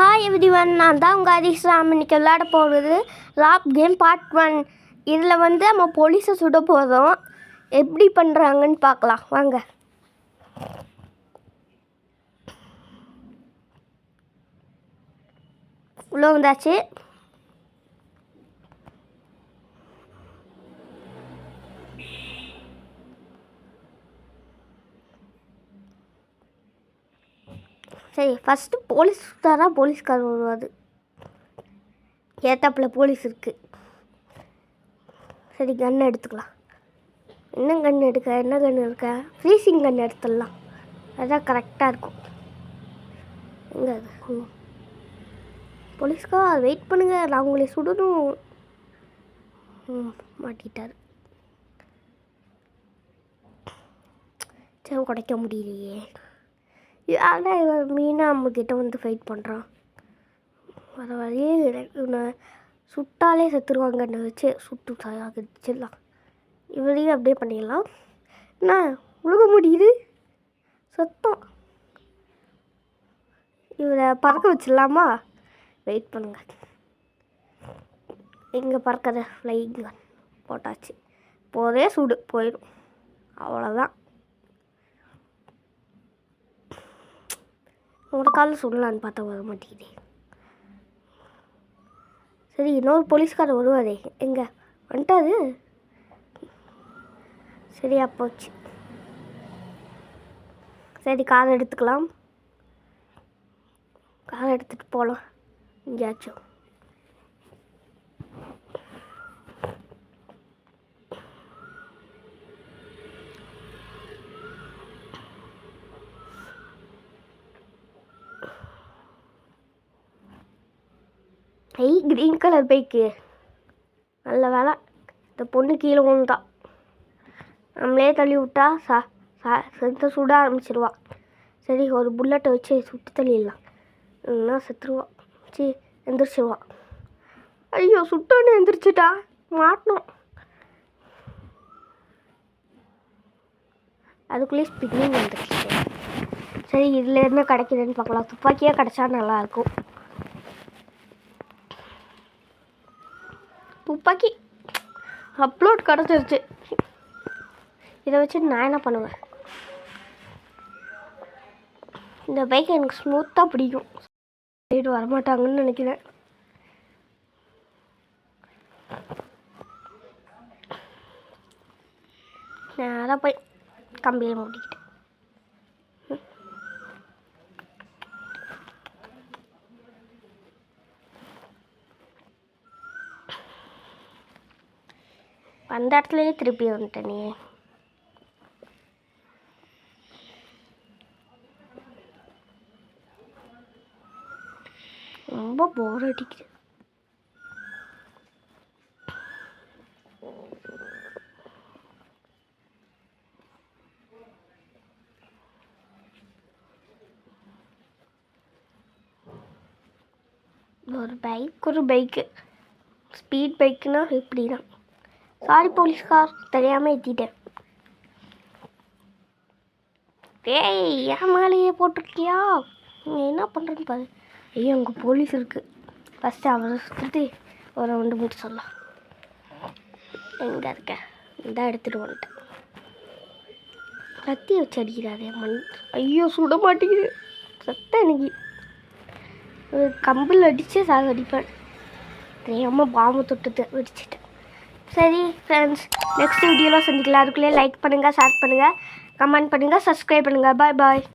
Hi everyone, நான் தான் உங்கள் ஹரிஷ்ராம். இன்றைக்கி விளையாட போகிறது ராப் கேம் பார்ட் 1. இதில் நம்ம போலீஸை சுட போகிறோம். எப்படி பண்ணுறாங்கன்னு பார்க்கலாம் வாங்க. உள்ளே வந்தாச்சு. சரி, ஃபஸ்ட்டு போலீஸ்கார் வருவார். ஏத்தாப்பில் போலீஸ் இருக்குது. சரி, கன் எடுத்துக்கலாம். என்ன கன் இருக்க? ஃப்ரீசிங் கன் எடுத்துடலாம். அதுதான் கரெக்டாக இருக்கும். எங்கே அது? போலீஸ்கார் வெயிட் பண்ணுங்க, நான் உங்களை சுடணும். மாட்டிட்டார். சரி, குடைக்க முடியலையே. ஆனால் இவன் மீனாக நம்மக்கிட்ட ஃபைட் பண்ணுறான். வர வழியே இவனை சுட்டாலே செத்துருவாங்கன்னு வச்சு சுட்டு சாகிச்சிடலாம். இவரையும் அப்படியே பண்ணிடலாம். என்ன உழுக முடியுது சத்தம். இவரை பறக்க வச்சிடலாமா? வெயிட் பண்ணுங்க. இங்கே பறக்கிற ஃப்ளைங் போட்டாச்சு. போதே சுடு போயிடும். அவ்வளோதான். ஒரு காலில் சுடலான்னு பார்த்தா வர மாட்டேங்குது. சரி, இன்னொரு போலீஸ்காரர் வருவாரே, எங்கே வந்துட்டாரு? சரியா போச்சு. சரி, கார் எடுத்துக்கலாம். கார் எடுத்துகிட்டு போகலாம் எங்கேயாச்சும். Green colour bike. நல்ல வேலை, இந்த பொண்ணு கீழே விழுந்தா. நம்மளே தள்ளி விட்டா செத்து சுட ஆரம்பிச்சிடுவா. சரி, ஒரு புல்லட்டை வச்சு சுட்டு தள்ளிடலாம். இல்லைன்னா செத்துருவா. சரி, எந்திரிச்சிடுவா. ஐயோ, சுட்டோன்னு எந்திரிச்சிட்டா. மாட்டணும். அதுக்குள்ளேயே ஸ்பின்னிங் வந்துருச்சு. சரி, இதில் என்ன கிடைக்குதுன்னு பார்க்கலாம். துப்பாக்கியாக கிடைச்சா நல்லாயிருக்கும். துப்பாக்கி அப்லோட் கிடச்சிருச்சு. இதை வச்சு நான் என்ன பண்ணுவேன்? இந்த பைக் எனக்கு ஸ்மூத்தாக பிடிக்கும். சைடு வரமாட்டாங்கன்னு நினைக்கிறேன். நேராக போய் கம்பியில் மூடிக்கிட்டேன். அந்த இடத்துலையே திருப்பி வந்துட்டேனே. ரொம்ப போர் அடிக்குது. ஒரு பைக்கு ஸ்பீட் பைக்குன்னா இப்படி தான். சாரி போலீஸ்கார், தெரியாமல் ஏற்றிட்டேன். ஏய், என் மேலேயே போட்டிருக்கியா? நீங்கள் என்ன பண்ணுறேன்னு பாரு. ஐயோ, அங்கே போலீஸ் இருக்குது. ஃபஸ்ட்டு அவரை சுற்றிட்டு ஒரு ரவுண்டு முடிச்சு சொல்லலாம். எங்கே இருக்க? இதான் எடுத்துகிட்டு வந்துட்டேன். கத்தி வச்சு அடிக்கிறாரே மண். ஐயோ, சுட மாட்டேங்குது. சத்தம் எனக்கு. கம்பில் அடித்து அடிப்பேன். தெரியாமல் பாம்பு தொட்டு வெடிச்சிட்டேன். சரி ஃப்ரெண்ட்ஸ், நெக்ஸ்ட் வீடியோவில் சந்திக்கலாம். அதுக்குள்ளே லைக் பண்ணுங்கள், ஷேர் பண்ணுங்கள், கமெண்ட் பண்ணுங்கள், சப்ஸ்கிரைப் பண்ணுங்கள். பாய் பாய்.